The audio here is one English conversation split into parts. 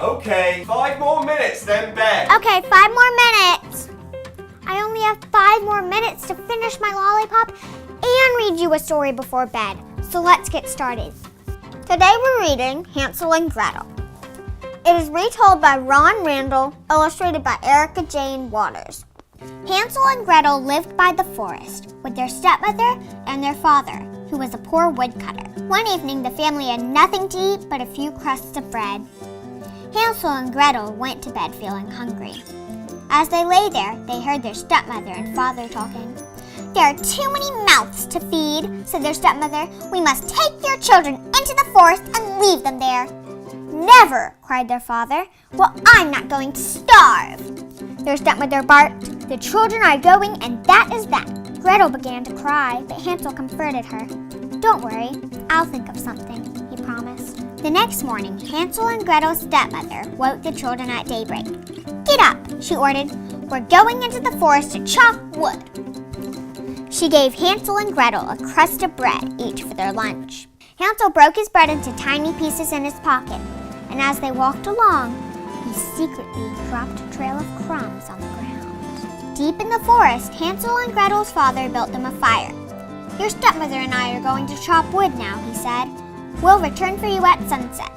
Okay, 5 more minutes, then bed. Okay, 5 more minutes. I only have 5 more minutes to finish my lollipop and read you a story before bed. So let's get started. Today we're reading Hansel and Gretel. It is retold by Ronne Randall, illustrated by Erica Jane Waters. Hansel and Gretel lived by the forest with their stepmother and their father, who was a poor woodcutter. One evening, the family had nothing to eat but a few crusts of bread. Hansel and Gretel went to bed feeling hungry. As they lay there, they heard their stepmother and father talking. "There are too many mouths to feed," said their stepmother. "We must take your children into the forest and leave them there." "Never," cried their father. "Well, I'm not going to starve." Their stepmother barked. "The children are going, and that is that." Gretel began to cry, but Hansel comforted her. "Don't worry, I'll think of something," he promised. The next morning, Hansel and Gretel's stepmother woke the children at daybreak. "Get up," she ordered. "We're going into the forest to chop wood." She gave Hansel and Gretel a crust of bread each for their lunch. Hansel broke his bread into tiny pieces in his pocket, and as they walked along, he secretly dropped a trail of crumbs on the ground. Deep in the forest, Hansel and Gretel's father built them a fire. "Your stepmother and I are going to chop wood now," he said. "We'll return for you at sunset."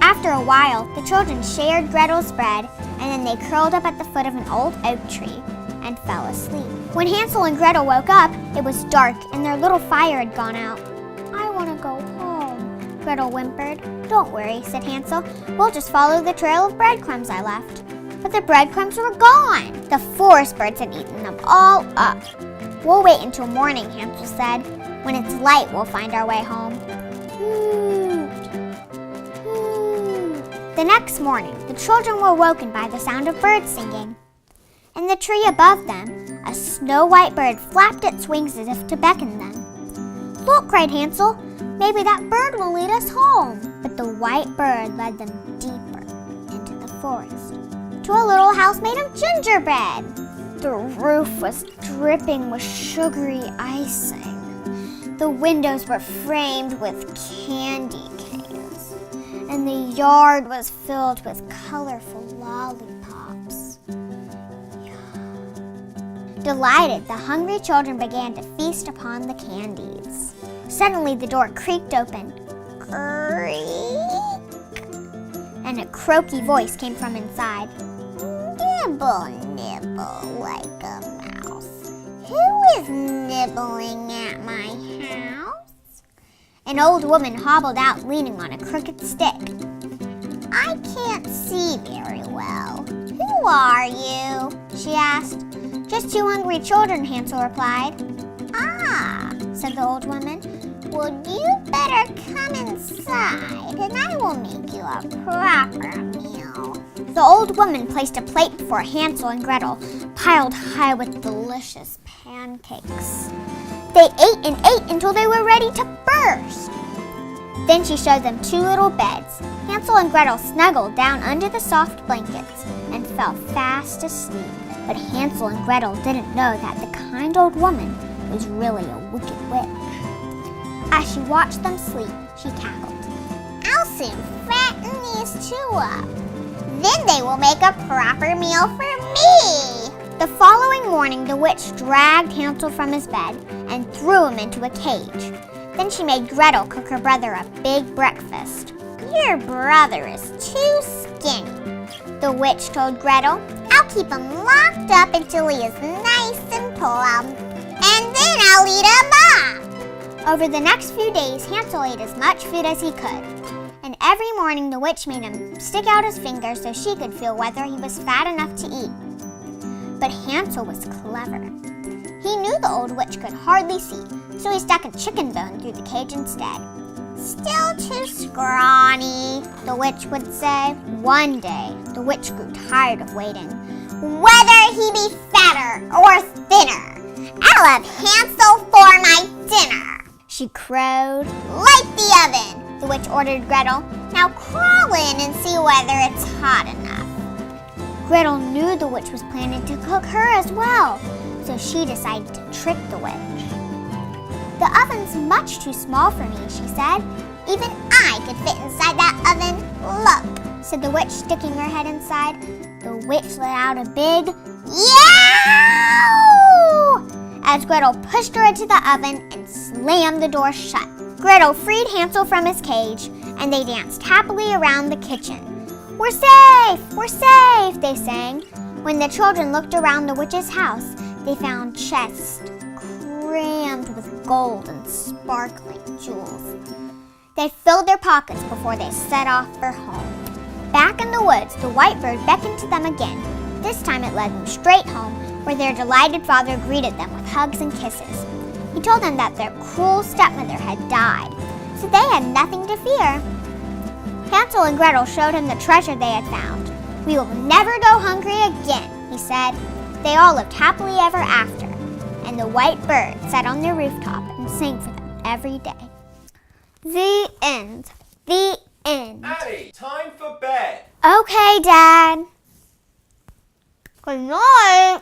After a while, the children shared Gretel's bread, and then they curled up at the foot of an old oak tree and fell asleep. When Hansel and Gretel woke up, it was dark and their little fire had gone out. "I want to go home," Gretel whimpered. "Don't worry," said Hansel. "We'll just follow the trail of breadcrumbs I left." But the breadcrumbs were gone. The forest birds had eaten them all up. "We'll wait until morning," Hansel said. "When it's light, we'll find our way home." The next morning, the children were woken by the sound of birds singing. In the tree above them, a snow-white bird flapped its wings as if to beckon them. "Look," cried Hansel, "maybe that bird will lead us home." But the white bird led them deeper into the forest, to a little house made of gingerbread. The roof was dripping with sugary icing. The windows were framed with candy canes, and the yard was filled with colorful lollipops. Delighted, the hungry children began to feast upon the candies. Suddenly, the door creaked open. Creak! And a croaky voice came from inside. "Nibble, nibble like a mouse. Who is nibbling at my house?" An old woman hobbled out leaning on a crooked stick. "I can't see very well. Who are you?" she asked. "Just 2 hungry children," Hansel replied. "Ah," said the old woman. "Well, you better come inside and I will make you a proper meal." The old woman placed a plate before Hansel and Gretel, piled high with delicious pancakes. They ate and ate until they were ready to burst. Then she showed them 2 little beds. Hansel and Gretel snuggled down under the soft blankets and fell fast asleep. But Hansel and Gretel didn't know that the kind old woman was really a wicked witch. As she watched them sleep, she cackled. "I'll soon fatten these 2 up. Then they will make a proper meal for me." The following morning, the witch dragged Hansel from his bed and threw him into a cage. Then she made Gretel cook her brother a big breakfast. "Your brother is too skinny," the witch told Gretel. "I'll keep him locked up until he is nice and plump, and then I'll eat him up." Over the next few days, Hansel ate as much food as he could. And every morning the witch made him stick out his finger so she could feel whether he was fat enough to eat. But Hansel was clever. He knew the old witch could hardly see, so he stuck a chicken bone through the cage instead. "Still too scrawny," the witch would say. One day, the witch grew tired of waiting. "Whether he be fatter or thinner, I'll have Hansel for my dinner," she crowed. "Light the oven," the witch ordered Gretel. "Now crawl in and see whether it's hot enough." Gretel knew the witch was planning to cook her as well, so she decided to trick the witch. "The oven's much too small for me," she said. "Even I could fit inside that oven. Look." said the witch, sticking her head inside. The witch let out a big yow as Gretel pushed her into the oven and slammed the door shut. Gretel freed Hansel from his cage, and they danced happily around the kitchen. "We're safe! We're safe!" they sang. When the children looked around the witch's house, they found chests crammed with gold and sparkling jewels. They filled their pockets before they set off for home. Back in the woods, the white bird beckoned to them again. This time it led them straight home, where their delighted father greeted them with hugs and kisses. He told them that their cruel stepmother had died, so they had nothing to fear. Hansel and Gretel showed him the treasure they had found. "We will never go hungry again," he said. They all lived happily ever after, and the white bird sat on their rooftop and sang for them every day. The end. The end. Annie, time for bed. Okay, Dad. Good night.